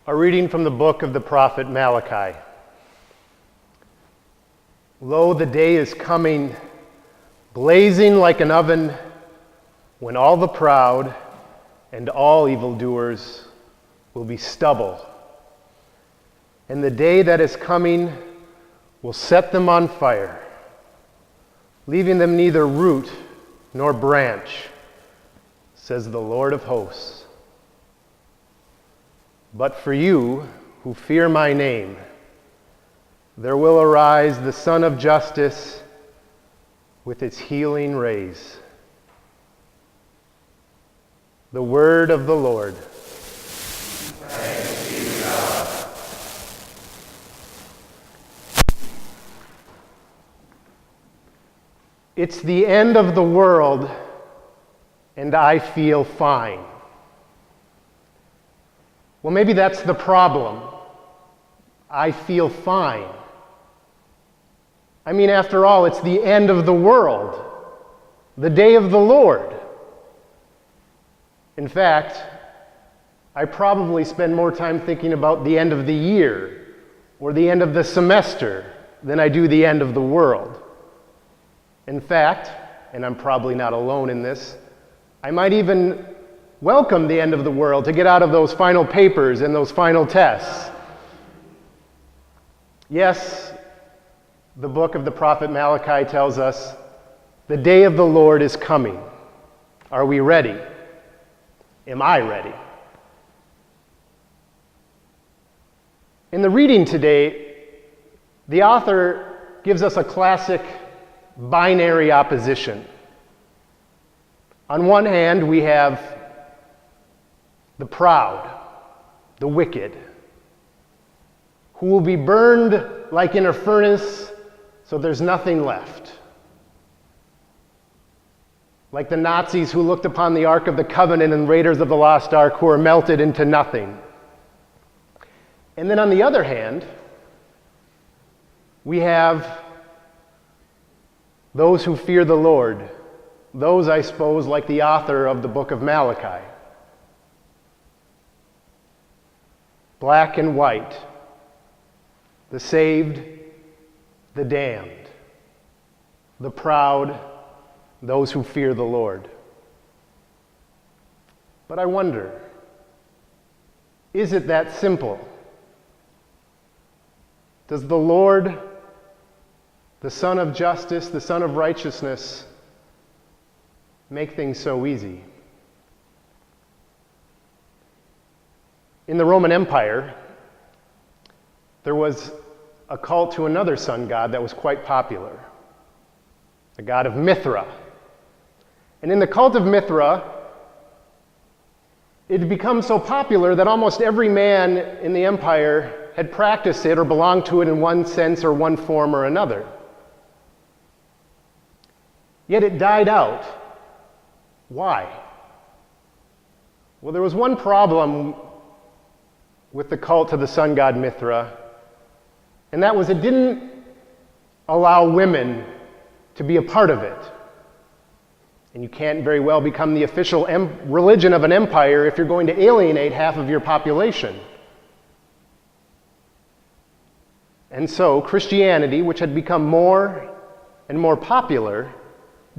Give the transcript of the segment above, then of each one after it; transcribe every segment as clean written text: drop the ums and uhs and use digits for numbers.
A reading from the book of the prophet Malachi. Lo, the day is coming, blazing like an oven, when all the proud and all evildoers will be stubble. And the day that is coming will set them on fire, leaving them neither root nor branch, says the Lord of hosts. But for you who fear my name, there will arise the Sun of Justice with its healing rays. The word of the Lord. Thanks be to God. It's the end of the world, and I feel fine. Well, maybe that's the problem. I feel fine. I mean, after all, it's the end of the world, the day of the Lord. In fact, I probably spend more time thinking about the end of the year or the end of the semester than I do the end of the world. In fact, and I'm probably not alone in this, I might even welcome the end of the world to get out of those final papers and those final tests. Yes, the book of the prophet Malachi tells us the day of the Lord is coming. Are we ready? Am I ready? In the reading today, the author gives us a classic binary opposition. On one hand, we have the proud, the wicked, who will be burned like in a furnace so there's nothing left. Like the Nazis who looked upon the Ark of the Covenant and Raiders of the Lost Ark who are melted into nothing. And then on the other hand, we have those who fear the Lord, those, I suppose, like the author of the book of Malachi. Black and white, the saved, the damned, the proud, those who fear the Lord. But I wonder, is it that simple? Does the Lord, the Son of Justice, the Son of Righteousness, make things so easy? In the Roman Empire, there was a cult to another sun god that was quite popular, the god of Mithra. And in the cult of Mithra, it had become so popular that almost every man in the empire had practiced it or belonged to it in one sense or one form or another. Yet it died out. Why? Well, there was one problem with the cult to the sun god Mithra, and that was it didn't allow women to be a part of it. And you can't very well become the official religion of an empire if you're going to alienate half of your population. And so Christianity, which had become more and more popular,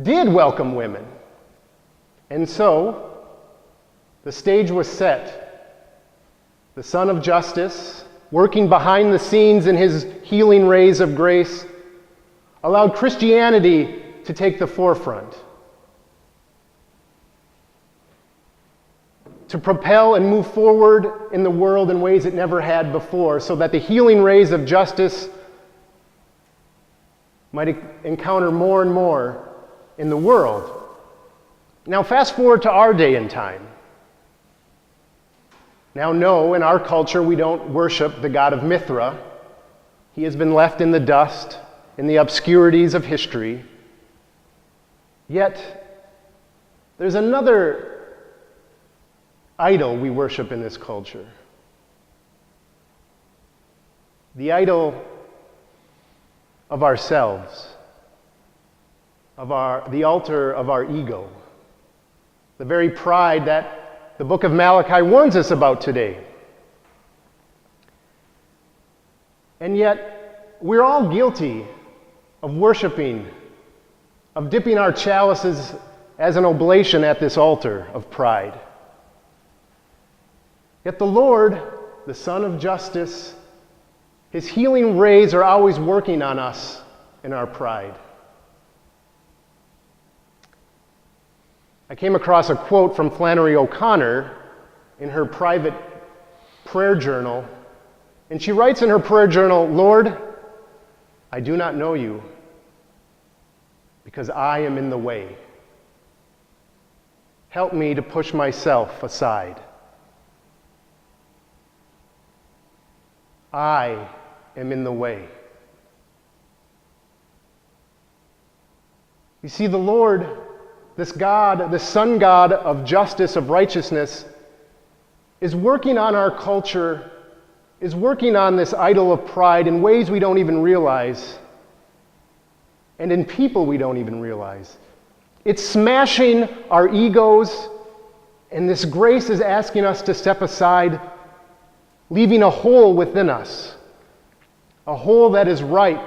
did welcome women. And so the stage was set. The Son of Justice, working behind the scenes in his healing rays of grace, allowed Christianity to take the forefront, to propel and move forward in the world in ways it never had before, so that the healing rays of justice might encounter more and more in the world. Now fast forward to our day and time. Now, no, in our culture, we don't worship the god of Mithra. He has been left in the dust, in the obscurities of history. Yet, there's another idol we worship in this culture. The idol of ourselves, the altar of our ego, the very pride that the book of Malachi warns us about today. And yet, we're all guilty of worshiping, of dipping our chalices as an oblation at this altar of pride. Yet the Lord, the Son of Justice, His healing rays are always working on us in our pride. I came across a quote from Flannery O'Connor in her private prayer journal, and she writes in her prayer journal, "Lord, I do not know you because I am in the way. Help me to push myself aside. I am in the way." You see, the Lord, this God, the Son God of justice, of righteousness, is working on our culture, is working on this idol of pride in ways we don't even realize, and in people we don't even realize. It's smashing our egos, and this grace is asking us to step aside, leaving a hole within us, a hole that is ripe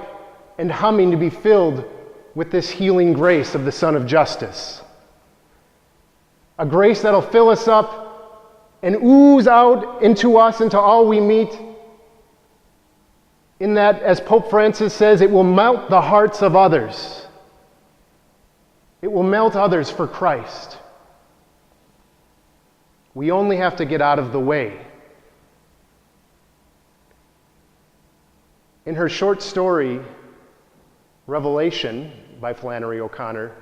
and humming to be filled with this healing grace of the Son of Justice. A grace that'll fill us up and ooze out into us, into all we meet, in that, as Pope Francis says, it will melt the hearts of others. It will melt others for Christ. We only have to get out of the way. In her short story, Revelation, by Flannery O'Connor,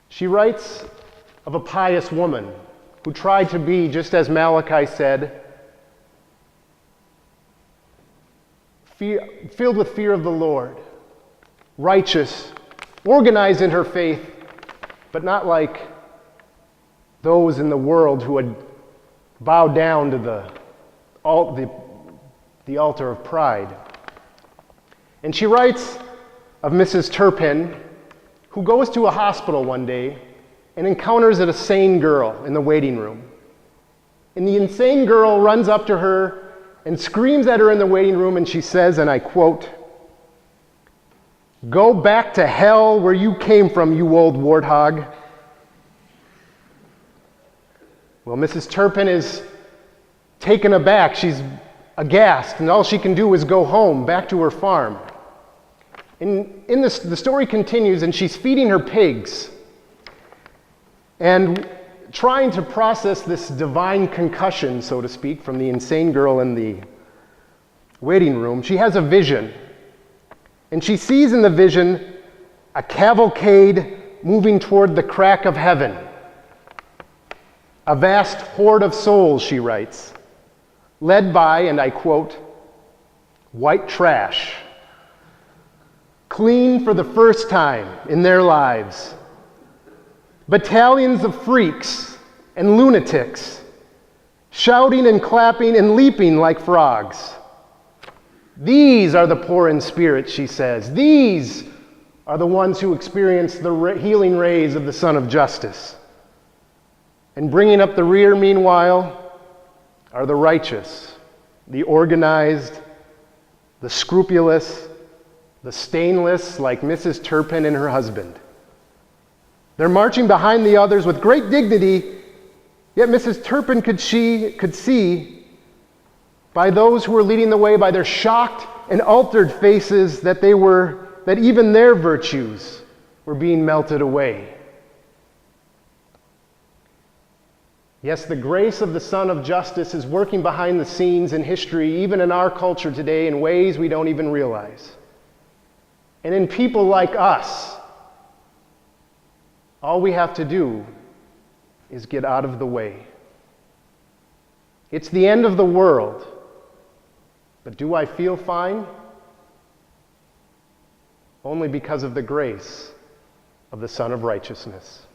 she writes of a pious woman who tried to be, just as Malachi said, filled with fear of the Lord, righteous, organized in her faith, but not like those in the world who had bowed down to the altar of pride. And she writes of Mrs. Turpin, who goes to a hospital one day and encounters a sane girl in the waiting room. And the insane girl runs up to her and screams at her in the waiting room, and she says, and I quote, "Go back to hell where you came from, you old warthog." Well, Mrs. Turpin is taken aback. She's aghast, and all she can do is go home, back to her farm. And the story continues, and she's feeding her pigs and trying to process this divine concussion, so to speak, from the insane girl in the waiting room. She has a vision, and she sees in the vision a cavalcade moving toward the crack of heaven. A vast horde of souls, she writes, led by, and I quote, "white trash, clean for the first time in their lives. Battalions of freaks and lunatics, shouting and clapping and leaping like frogs. These are the poor in spirit," she says. "These are the ones who experience the healing rays of the Son of Justice. And bringing up the rear, meanwhile, are the righteous, the organized, the scrupulous, the stainless, like Mrs. Turpin and her husband. They're marching behind the others with great dignity, yet Mrs. Turpin could see by those who were leading the way, by their shocked and altered faces, that even their virtues were being melted away. Yes, the grace of the Son of Justice is working behind the scenes in history, even in our culture today, in ways we don't even realize. And in people like us, all we have to do is get out of the way. It's the end of the world, but do I feel fine? Only because of the grace of the Son of Righteousness.